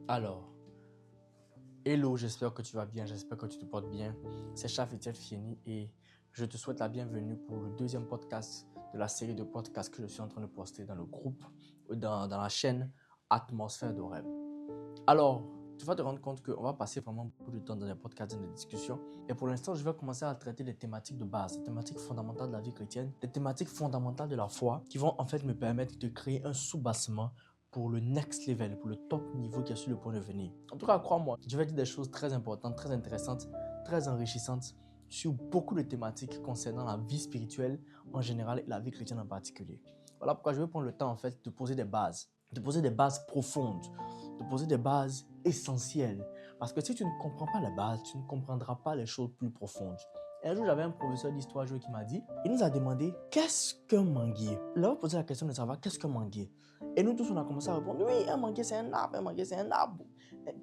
Alors, hello, j'espère que tu vas bien, j'espère que tu te portes bien. C'est Chafetiel Fieni et je te souhaite la bienvenue pour le deuxième podcast de la série de podcasts que je suis en train de poster dans le groupe, dans la chaîne Atmosphère de rêve. Alors, tu vas te rendre compte qu'on va passer vraiment beaucoup de temps dans les podcasts et dans les discussions. Et pour l'instant, je vais commencer à traiter des thématiques de base, des thématiques fondamentales de la vie chrétienne, des thématiques fondamentales de la foi qui vont en fait me permettre de créer un sous-bassement pour le next level, pour le top niveau qui est sur le point de venir. En tout cas, crois-moi, je vais dire des choses très importantes, très intéressantes, très enrichissantes sur beaucoup de thématiques concernant la vie spirituelle en général et la vie chrétienne en particulier. Voilà pourquoi je vais prendre le temps en fait de poser des bases profondes, de poser des bases essentielles. Parce que si tu ne comprends pas les bases, tu ne comprendras pas les choses plus profondes. Et un jour, j'avais un professeur d'histoire qui m'a dit, il nous a demandé qu'est-ce qu'un manguier. Il a posé la question de savoir qu'est-ce qu'un manguier. Et nous tous, on a commencé à répondre, oui, un manguier, c'est un arbre, un manguier, c'est un arbre.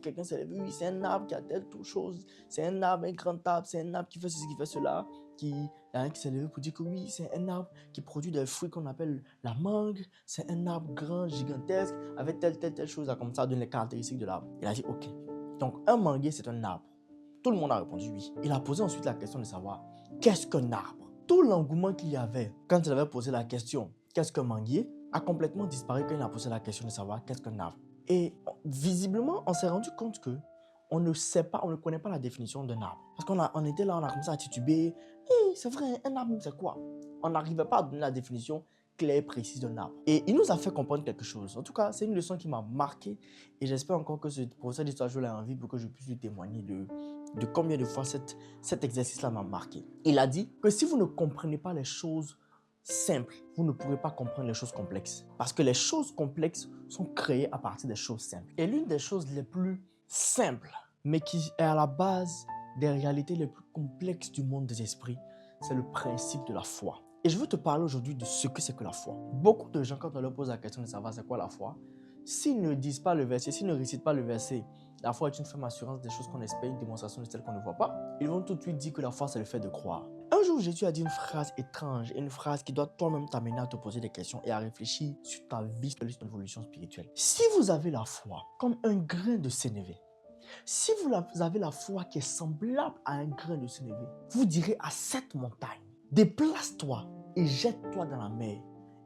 Quelqu'un s'est levé, oui, c'est un arbre qui a telle chose, c'est un arbre, un grand arbre, c'est un arbre qui fait ceci, qui fait cela. Il y a un qui s'est levé pour dire que oui, c'est un arbre qui produit des fruits qu'on appelle la mangue, c'est un arbre grand, gigantesque, avec telle chose, comme ça donne les caractéristiques de l'arbre. Il a dit, ok. Donc, un manguier, c'est un arbre. Tout le monde a répondu oui. Il a posé ensuite la question de savoir, qu'est-ce qu'un arbre? Tout l'engouement qu'il y avait quand il avait posé la question, qu'est-ce qu'un manguier, a complètement disparu quand il a posé la question de savoir, qu'est-ce qu'un arbre? Et visiblement, on s'est rendu compte que on ne sait pas, on ne connaît pas la définition d'un arbre. Parce qu'on était là, on a commencé à tituber. Hey, c'est vrai, un arbre, c'est quoi? On n'arrivait pas à donner la définition claire et précise d'un arbre. Et il nous a fait comprendre quelque chose. En tout cas, c'est une leçon qui m'a marqué. Et j'espère encore que ce professeur d'histoire a envie pour que je puisse lui témoigner de combien de fois cet exercice-là m'a marqué. Il a dit que si vous ne comprenez pas les choses simples, vous ne pourrez pas comprendre les choses complexes. Parce que les choses complexes sont créées à partir des choses simples. Et l'une des choses les plus simples, mais qui est à la base des réalités les plus complexes du monde des esprits, c'est le principe de la foi. Et je veux te parler aujourd'hui de ce que c'est que la foi. Beaucoup de gens, quand on leur pose la question de savoir c'est quoi la foi, s'ils ne disent pas le verset, s'ils ne récitent pas le verset, la foi est une ferme assurance des choses qu'on espère, une démonstration de celles qu'on ne voit pas, ils vont tout de suite dire que la foi c'est le fait de croire. Un jour, Jésus a dit une phrase étrange, une phrase qui doit toi-même t'amener à te poser des questions et à réfléchir sur ta vie, sur ton évolution spirituelle. Si vous avez la foi comme un grain de sénévé, si vous avez la foi qui est semblable à un grain de sénévé, vous direz à cette montagne, déplace-toi et jette-toi dans la mer.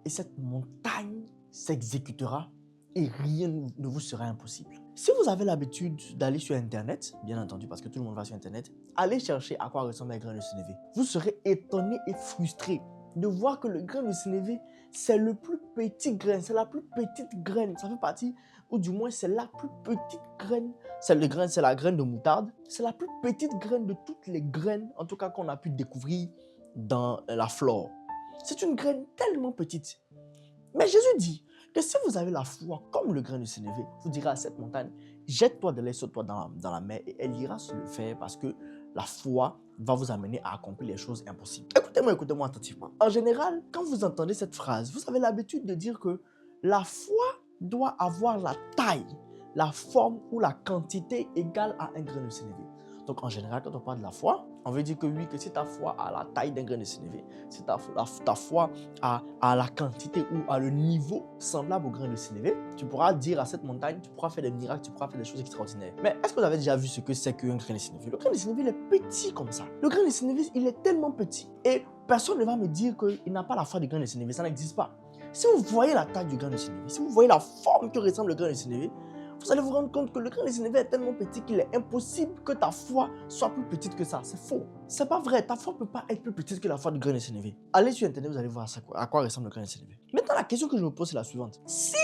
Et cette montagne s'exécutera et rien ne vous sera impossible. Si vous avez l'habitude d'aller sur Internet, bien entendu, parce que tout le monde va sur Internet, allez chercher à quoi ressemble un grain de sénévé. Vous serez étonné et frustré de voir que le grain de sénévé, c'est le plus petit grain, c'est la plus petite graine. Ça fait partie, ou du moins c'est la plus petite graine. C'est la graine de moutarde. C'est la plus petite graine de toutes les graines, en tout cas qu'on a pu découvrir dans la flore. C'est une graine tellement petite. Mais Jésus dit que si vous avez la foi comme le grain de sénévé, vous direz à cette montagne, jette-toi de l'air, saute-toi dans la mer et elle ira se le faire parce que la foi va vous amener à accomplir les choses impossibles. Écoutez-moi attentivement. En général, quand vous entendez cette phrase, vous avez l'habitude de dire que la foi doit avoir la taille, la forme ou la quantité égale à un grain de sénévé. Donc en général, quand on parle de la foi, on veut dire que oui, que si ta foi a la taille d'un grain de sénévé, si ta foi a la quantité ou a le niveau semblable au grain de sénévé, tu pourras dire à cette montagne, tu pourras faire des miracles, tu pourras faire des choses extraordinaires. Mais est-ce que vous avez déjà vu ce que c'est qu'un grain de sénévé? Le grain de sénévé, il est petit comme ça. Le grain de sénévé, il est tellement petit. Et personne ne va me dire qu'il n'a pas la foi du grain de sénévé, ça n'existe pas. Si vous voyez la taille du grain de sénévé, si vous voyez la forme que ressemble le grain de sénévé, vous allez vous rendre compte que le grain de sénévé est tellement petit qu'il est impossible que ta foi soit plus petite que ça. C'est faux. C'est pas vrai. Ta foi ne peut pas être plus petite que la foi du grain de sénévé. Allez sur Internet, vous allez voir à quoi ressemble le grain de sénévé. Maintenant, la question que je me pose, c'est la suivante. Si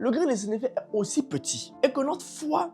le grain de sénévé est aussi petit et que notre foi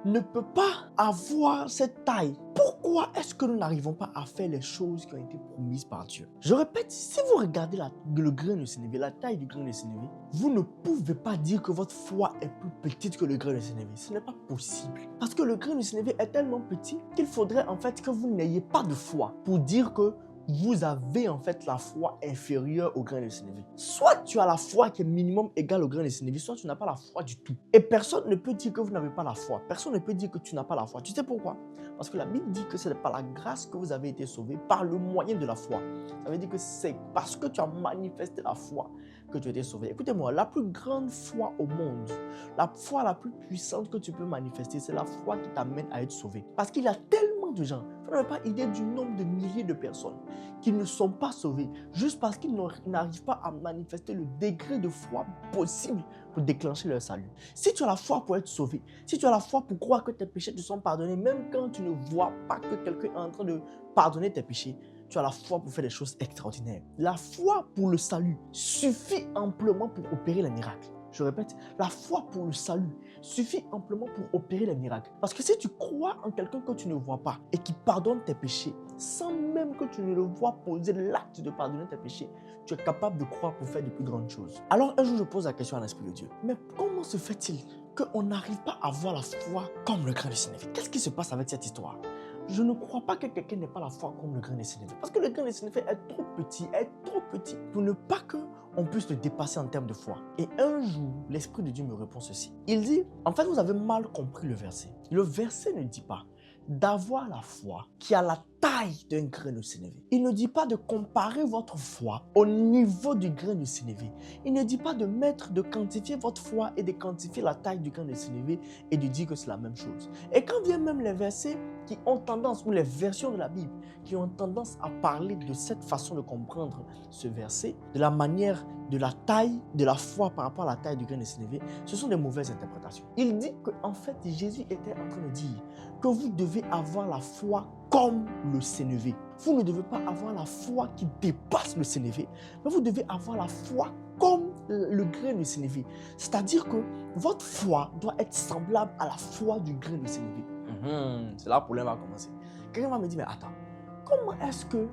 ne peut pas avoir cette taille, pourquoi est-ce que nous n'arrivons pas à faire les choses qui ont été promises par Dieu? Je répète, si vous regardez le grain de sénévé, la taille du grain de sénévé, vous ne pouvez pas dire que votre foi est plus petite que le grain de sénévé. Ce n'est pas possible. Parce que le grain de sénévé est tellement petit qu'il faudrait en fait que vous n'ayez pas de foi pour dire que vous avez en fait la foi inférieure au grain de sénévé. Soit tu as la foi qui est minimum égale au grain de sénévé, soit tu n'as pas la foi du tout. Et personne ne peut dire que vous n'avez pas la foi. Personne ne peut dire que tu n'as pas la foi. Tu sais pourquoi? Parce que la Bible dit que c'est par la grâce que vous avez été sauvés par le moyen de la foi. Ça veut dire que c'est parce que tu as manifesté la foi que tu étais sauvé. Écoutez-moi, la plus grande foi au monde, la foi la plus puissante que tu peux manifester, c'est la foi qui t'amène à être sauvé. Parce qu'il y a tellement de gens, vous n'avez pas idée du nombre de milliers de personnes qui ne sont pas sauvées juste parce qu'ils n'arrivent pas à manifester le degré de foi possible pour déclencher leur salut. Si tu as la foi pour être sauvé, si tu as la foi pour croire que tes péchés te sont pardonnés, même quand tu ne vois pas que quelqu'un est en train de pardonner tes péchés, tu as la foi pour faire des choses extraordinaires. La foi pour le salut suffit amplement pour opérer les miracles. Je répète, la foi pour le salut suffit amplement pour opérer les miracles. Parce que si tu crois en quelqu'un que tu ne vois pas et qui pardonne tes péchés, sans même que tu ne le vois poser l'acte de pardonner tes péchés, tu es capable de croire pour faire de plus grandes choses. Alors un jour, je pose la question à l'Esprit de Dieu. Mais comment se fait-il qu'on n'arrive pas à avoir la foi comme le grain de sénévé? Qu'est-ce qui se passe avec cette histoire? Je ne crois pas que quelqu'un n'ait pas la foi comme le grain de sénévé. Parce que le grain de sénévé est trop petit pour ne pas qu'on puisse le dépasser en termes de foi. Et un jour, l'Esprit de Dieu me répond ceci. Il dit, en fait, vous avez mal compris le verset. Le verset ne dit pas d'avoir la foi qui a la taille d'un grain de sénévé. Il ne dit pas de comparer votre foi au niveau du grain de sénévé. Il ne dit pas de quantifier votre foi et de quantifier la taille du grain de sénévé et de dire que c'est la même chose. Et quand viennent même les versets qui ont tendance, ou les versions de la Bible, qui ont tendance à parler de cette façon de comprendre ce verset, de la manière, de la taille de la foi par rapport à la taille du grain de sénévé, ce sont des mauvaises interprétations. Il dit qu'en fait, Jésus était en train de dire que vous devez avoir la foi comme le sénévé. Vous ne devez pas avoir la foi qui dépasse le sénévé, mais vous devez avoir la foi comme le grain de sénévé. C'est-à-dire que votre foi doit être semblable à la foi du grain de sénévé. C'est là que le problème va commencer. Quelqu'un va me dire, mais attends, comment est-ce que,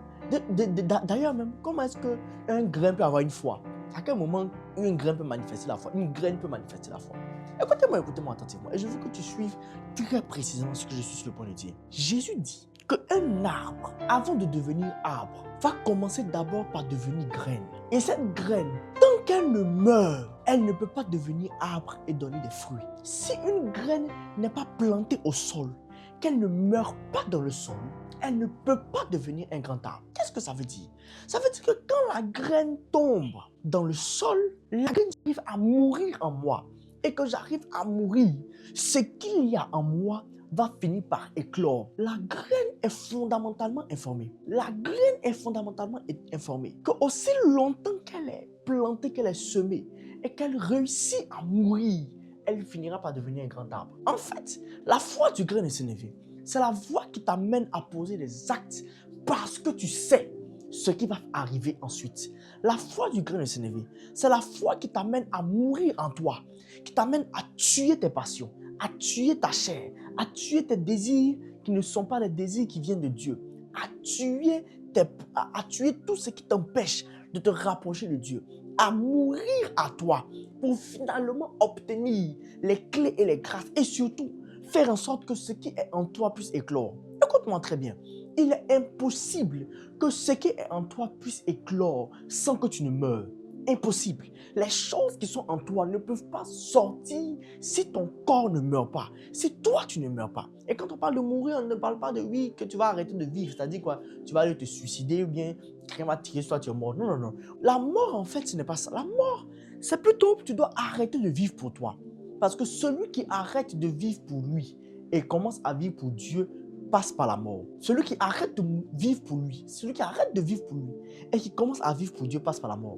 d'ailleurs même, comment est-ce qu'un grain peut avoir une foi? À quel moment une graine peut manifester la foi? Une graine peut manifester la foi. Écoutez-moi attentivement. Et je veux que tu suives très précisément ce que je suis sur le point de dire. Jésus dit qu'un arbre, avant de devenir arbre, va commencer d'abord par devenir graine. Et cette graine, tant qu'elle ne meurt, elle ne peut pas devenir arbre et donner des fruits. Si une graine n'est pas plantée au sol, qu'elle ne meurt pas dans le sol, elle ne peut pas devenir un grand arbre. Qu'est-ce que ça veut dire? Ça veut dire que quand la graine tombe dans le sol, la graine arrive à mourir en moi. Et que j'arrive à mourir, ce qu'il y a en moi va finir par éclore. La graine est fondamentalement informée. La graine est fondamentalement informée que aussi longtemps qu'elle est plantée, qu'elle est semée et qu'elle réussit à mourir, elle finira par devenir un grand arbre. En fait, la foi du grain de sénévé, c'est la voie qui t'amène à poser des actes parce que tu sais ce qui va arriver ensuite. La foi du grain de sénévé, c'est la foi qui t'amène à mourir en toi, qui t'amène à tuer tes passions, à tuer ta chair, à tuer tes désirs qui ne sont pas des désirs qui viennent de Dieu, à tuer tout ce qui t'empêche de te rapprocher de Dieu, à mourir à toi pour finalement obtenir les clés et les grâces et surtout faire en sorte que ce qui est en toi puisse éclore. Écoute-moi très bien. Il est impossible que ce qui est en toi puisse éclore sans que tu ne meures. Impossible. Les choses qui sont en toi ne peuvent pas sortir si ton corps ne meurt pas, si toi tu ne meurs pas. Et quand on parle de mourir, on ne parle pas de oui, que tu vas arrêter de vivre, c'est-à-dire quoi, tu vas aller te suicider ou bien quelqu'un va tirer sur toi, tu es mort. Non, non, non. La mort, en fait, ce n'est pas ça. La mort, c'est plutôt que tu dois arrêter de vivre pour toi. Parce que celui qui arrête de vivre pour lui et commence à vivre pour Dieu passe par la mort. Celui qui arrête de vivre pour lui, celui qui arrête de vivre pour lui et qui commence à vivre pour Dieu passe par la mort.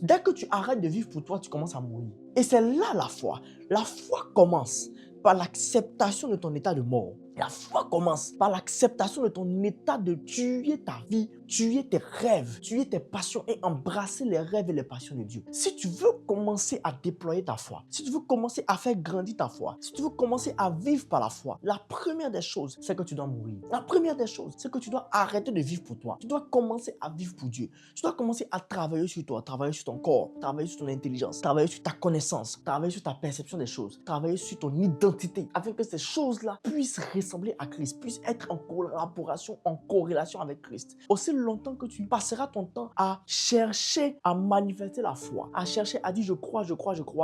Dès que tu arrêtes de vivre pour toi, tu commences à mourir. Et c'est là la foi. La foi commence par l'acceptation de ton état de mort. La foi commence par l'acceptation de ton état de tuer ta vie, tuer tes rêves, tuer tes passions et embrasser les rêves et les passions de Dieu. Si tu veux commencer à déployer ta foi, si tu veux commencer à faire grandir ta foi, si tu veux commencer à vivre par la foi, la première des choses, c'est que tu dois mourir. La première des choses, c'est que tu dois arrêter de vivre pour toi. Tu dois commencer à vivre pour Dieu. Tu dois commencer à travailler sur toi, travailler sur ton corps, travailler sur ton intelligence, travailler sur ta connaissance, travailler sur ta perception des choses, travailler sur ton identité, afin que ces choses-là puissent ressembler à Christ, puisse être en collaboration, en corrélation avec Christ. Aussi longtemps que tu passeras ton temps à chercher à manifester la foi, à chercher à dire je crois,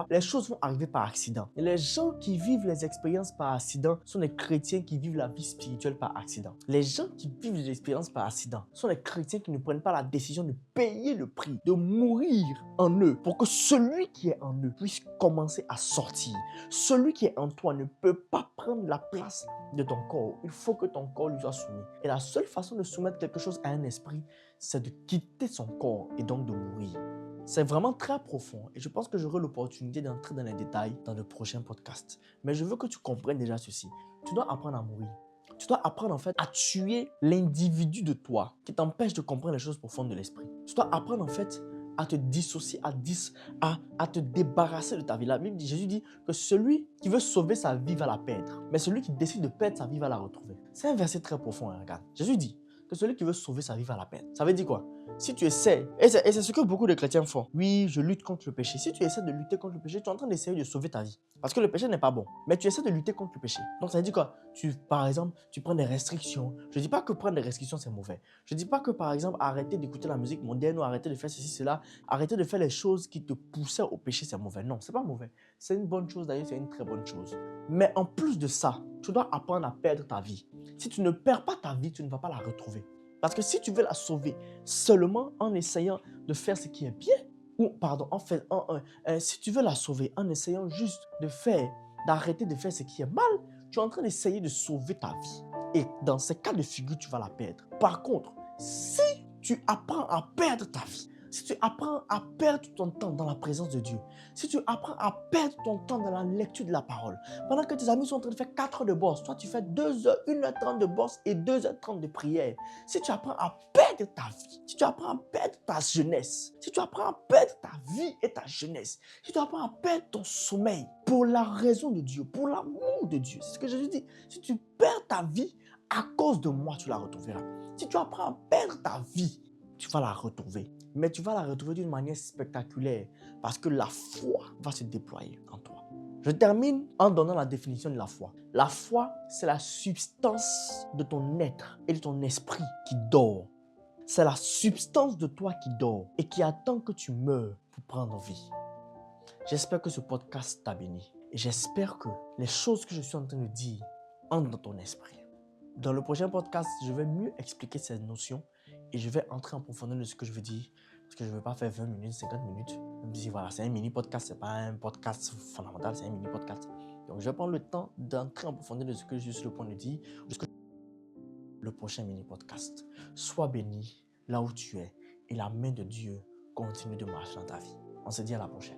les choses vont arriver par accident. Et les gens qui vivent les expériences par accident sont les chrétiens qui vivent la vie spirituelle par accident. Les gens qui vivent les expériences par accident sont les chrétiens qui ne prennent pas la décision de payer le prix, de mourir en eux pour que celui qui est en eux puisse commencer à sortir. Celui qui est en toi ne peut pas prendre la place de ton corps. Il faut que ton corps lui soit soumis. Et la seule façon de soumettre quelque chose à un esprit, c'est de quitter son corps et donc de mourir. C'est vraiment très profond et je pense que j'aurai l'opportunité d'entrer dans les détails dans le prochain podcast. Mais je veux que tu comprennes déjà ceci. Tu dois apprendre à mourir. Tu dois apprendre en fait à tuer l'individu de toi qui t'empêche de comprendre les choses profondes de l'esprit. Tu dois apprendre en fait à te dissocier, à te débarrasser de ta vie. La Bible dit, Jésus dit que celui qui veut sauver sa vie va la perdre. Mais celui qui décide de perdre sa vie va la retrouver. C'est un verset très profond, hein, regarde. Jésus dit que celui qui veut sauver sa vie va la perdre. Ça veut dire quoi? Si tu essaies, et c'est ce que beaucoup de chrétiens font. Oui, je lutte contre le péché. Si tu essaies de lutter contre le péché, tu es en train d'essayer de sauver ta vie. Parce que le péché n'est pas bon. Mais tu essaies de lutter contre le péché. Donc ça veut dire quoi? Par exemple, tu prends des restrictions. Je ne dis pas que prendre des restrictions, c'est mauvais. Je ne dis pas que, par exemple, arrêter d'écouter la musique mondaine ou arrêter de faire ceci, cela, arrêter de faire les choses qui te poussaient au péché, c'est mauvais. Non, c'est pas mauvais. C'est une bonne chose, d'ailleurs, c'est une très bonne chose. Mais en plus de ça, tu dois apprendre à perdre ta vie. Si tu ne perds pas ta vie, tu ne vas pas la retrouver. Parce que si tu veux la sauver seulement en essayant de faire ce qui est bien, ou pardon, si tu veux la sauver en essayant juste d'arrêter de faire ce qui est mal, tu es en train d'essayer de sauver ta vie. Et dans ces cas de figure, tu vas la perdre. Par contre, si tu apprends à perdre ta vie, si tu apprends à perdre ton temps dans la présence de Dieu, si tu apprends à perdre ton temps dans la lecture de la parole, pendant que tes amis sont en train de faire 4 heures de bourse, toi tu fais 2 heures, 1h30 de bourse et 2h30 de prière. Si tu apprends à perdre ta vie, si tu apprends à perdre ta jeunesse, si tu apprends à perdre ta vie et ta jeunesse, si tu apprends à perdre ton sommeil pour la raison de Dieu, pour l'amour de Dieu, c'est ce que Jésus dit. Si tu perds ta vie, à cause de moi, tu la retrouveras. Si tu apprends à perdre ta vie, tu vas la retrouver. Mais tu vas la retrouver d'une manière spectaculaire parce que la foi va se déployer en toi. Je termine en donnant la définition de la foi. La foi, c'est la substance de ton être et de ton esprit qui dort. C'est la substance de toi qui dort et qui attend que tu meurs pour prendre vie. J'espère que ce podcast t'a béni et j'espère que les choses que je suis en train de dire entrent dans ton esprit. Dans le prochain podcast, je vais mieux expliquer ces notions et je vais entrer en profondeur de ce que je veux dire. Parce que je ne veux pas faire 20 minutes, 50 minutes. Même si voilà, c'est un mini-podcast, ce n'est pas un podcast fondamental, c'est un mini-podcast. Donc je vais prendre le temps d'entrer en profondeur de ce que je suis sur le point de dire. Le prochain mini-podcast. Sois béni là où tu es et la main de Dieu continue de marcher dans ta vie. On se dit à la prochaine.